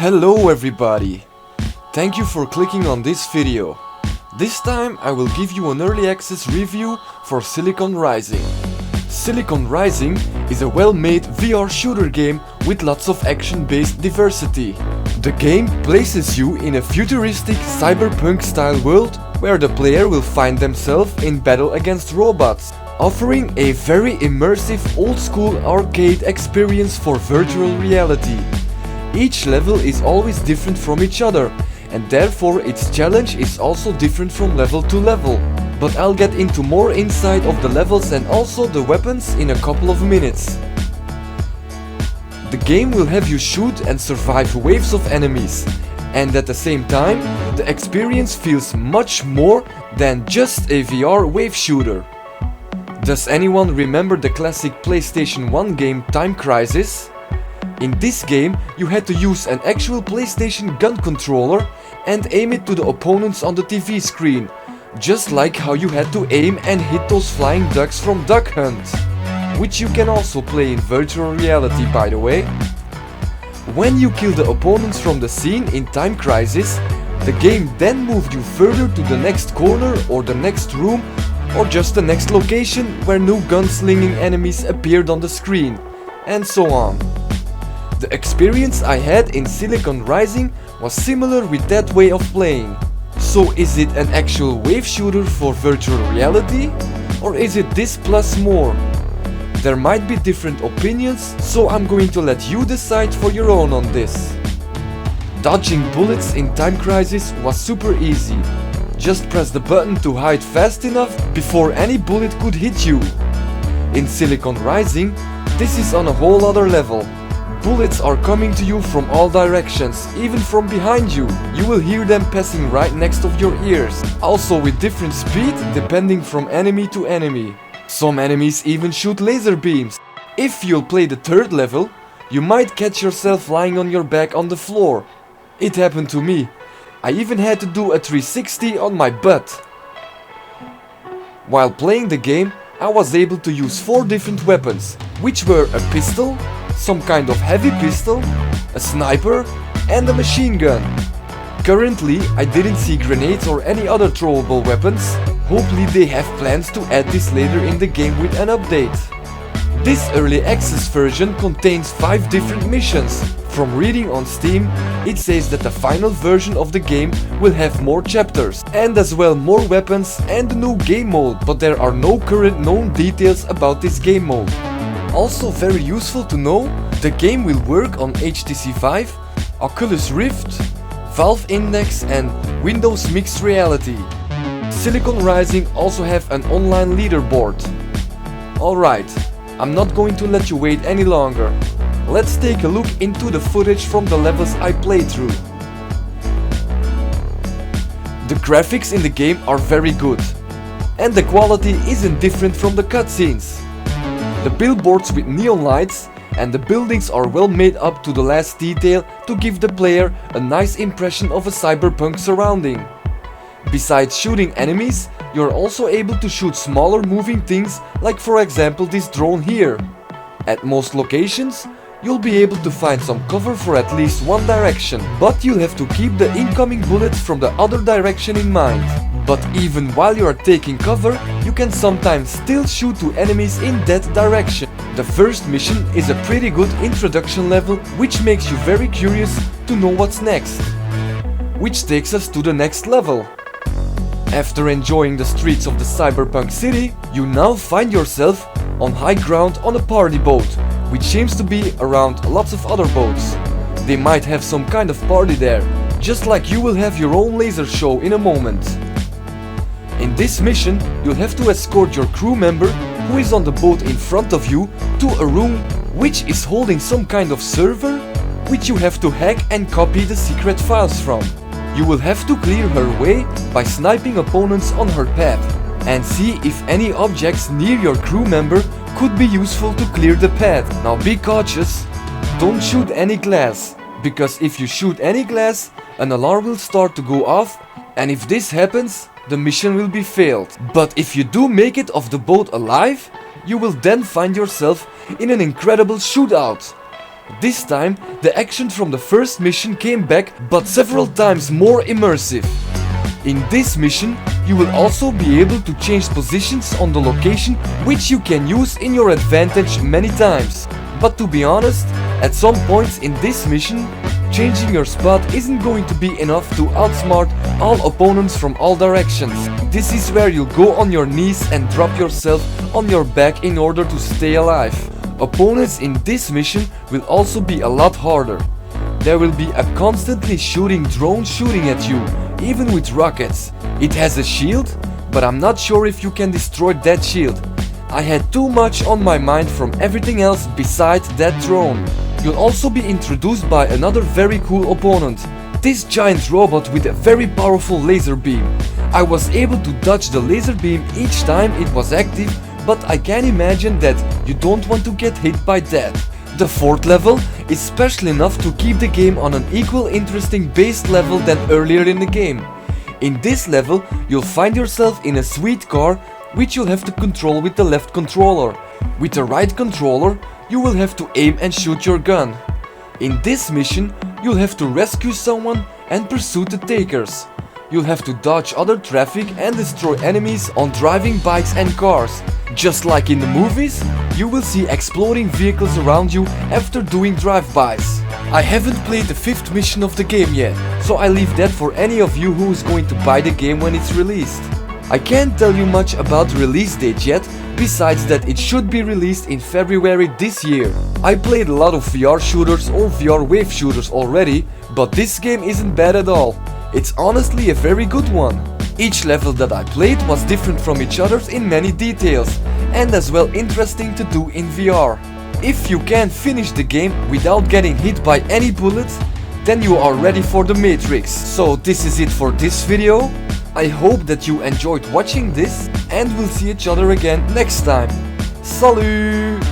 Hello everybody! Thank you for clicking on this video. This time I will give you an early access review for Silicon Rising. Silicon Rising is a well-made VR shooter game with lots of action-based diversity. The game places you in a futuristic cyberpunk style world where the player will find themselves in battle against robots, offering a very immersive old-school arcade experience for virtual reality. Each level is always different from each other, and therefore its challenge is also different from level to level. But I'll get into more insight of the levels and also the weapons in a couple of minutes. The game will have you shoot and survive waves of enemies, and at the same time, the experience feels much more than just a VR wave shooter. Does anyone remember the classic PlayStation 1 game Time Crisis? In this game, you had to use an actual PlayStation gun controller and aim it to the opponents on the TV screen, just like how you had to aim and hit those flying ducks from Duck Hunt, which you can also play in virtual reality, by the way. When you kill the opponents from the scene in Time Crisis, the game then moved you further to the next corner or the next room or just the next location where new gunslinging enemies appeared on the screen, and so on. The experience I had in Silicon Rising was similar with that way of playing. So is it an actual wave shooter for virtual reality? Or is it this plus more? There might be different opinions, so I'm going to let you decide for your own on this. Dodging bullets in Time Crisis was super easy. Just press the button to hide fast enough before any bullet could hit you. In Silicon Rising, this is on a whole other level. Bullets are coming to you from all directions, even from behind you. You will hear them passing right next of your ears, also with different speed depending from enemy to enemy. Some enemies even shoot laser beams. If you'll play the third level, you might catch yourself lying on your back on the floor. It happened to me. I even had to do a 360 on my butt. While playing the game, I was able to use 4 different weapons, which were a pistol, some kind of heavy pistol, a sniper, and a machine gun. Currently, I didn't see grenades or any other throwable weapons. Hopefully they have plans to add this later in the game with an update. This early access version contains 5 different missions. From reading on Steam, it says that the final version of the game will have more chapters and as well more weapons and a new game mode, but there are no current known details about this game mode. Also very useful to know, the game will work on HTC Vive, Oculus Rift, Valve Index and Windows Mixed Reality. Silicon Rising also have an online leaderboard. Alright, I'm not going to let you wait any longer. Let's take a look into the footage from the levels I played through. The graphics in the game are very good, and the quality isn't different from the cutscenes. The billboards with neon lights and the buildings are well made up to the last detail to give the player a nice impression of a cyberpunk surrounding. Besides shooting enemies, you're also able to shoot smaller moving things, like for example this drone here. At most locations, you'll be able to find some cover for at least one direction, but you'll have to keep the incoming bullets from the other direction in mind. But even while you are taking cover, you can sometimes still shoot to enemies in that direction. The first mission is a pretty good introduction level, which makes you very curious to know what's next. Which takes us to the next level. After enjoying the streets of the cyberpunk city, you now find yourself on high ground on a party boat, which seems to be around lots of other boats. They might have some kind of party there, just like you will have your own laser show in a moment. In this mission, you'll have to escort your crew member, who is on the boat in front of you, to a room which is holding some kind of server, which you have to hack and copy the secret files from. You will have to clear her way by sniping opponents on her path, and see if any objects near your crew member could be useful to clear the path. Now be cautious, don't shoot any glass, because if you shoot any glass, an alarm will start to go off, and if this happens, the mission will be failed. But if you do make it off the boat alive, you will then find yourself in an incredible shootout. This time, the action from the first mission came back, but several times more immersive. In this mission, you will also be able to change positions on the location, which you can use in your advantage many times. But to be honest, at some points in this mission, changing your spot isn't going to be enough to outsmart all opponents from all directions. This is where you'll go on your knees and drop yourself on your back in order to stay alive. Opponents in this mission will also be a lot harder. There will be a constantly shooting drone shooting at you, even with rockets. It has a shield, but I'm not sure if you can destroy that shield. I had too much on my mind from everything else besides that drone. You'll also be introduced by another very cool opponent, this giant robot with a very powerful laser beam. I was able to dodge the laser beam each time it was active, but I can imagine that you don't want to get hit by that. The fourth level is special enough to keep the game on an equal interesting base level than earlier in the game. In this level, you'll find yourself in a sweet car which you'll have to control with the left controller. With the right controller, you will have to aim and shoot your gun. In this mission, you'll have to rescue someone and pursue the takers. You'll have to dodge other traffic and destroy enemies on driving bikes and cars. Just like in the movies, you will see exploding vehicles around you after doing drive-bys. I haven't played the 5th mission of the game yet, so I leave that for any of you who is going to buy the game when it's released. I can't tell you much about the release date yet, besides that it should be released in February this year. I played a lot of VR shooters or VR wave shooters already, but this game isn't bad at all. It's honestly a very good one. Each level that I played was different from each other in many details, and as well interesting to do in VR. If you can't finish the game without getting hit by any bullets, then you are ready for the Matrix. So this is it for this video. I hope that you enjoyed watching this, and we'll see each other again next time. Salut!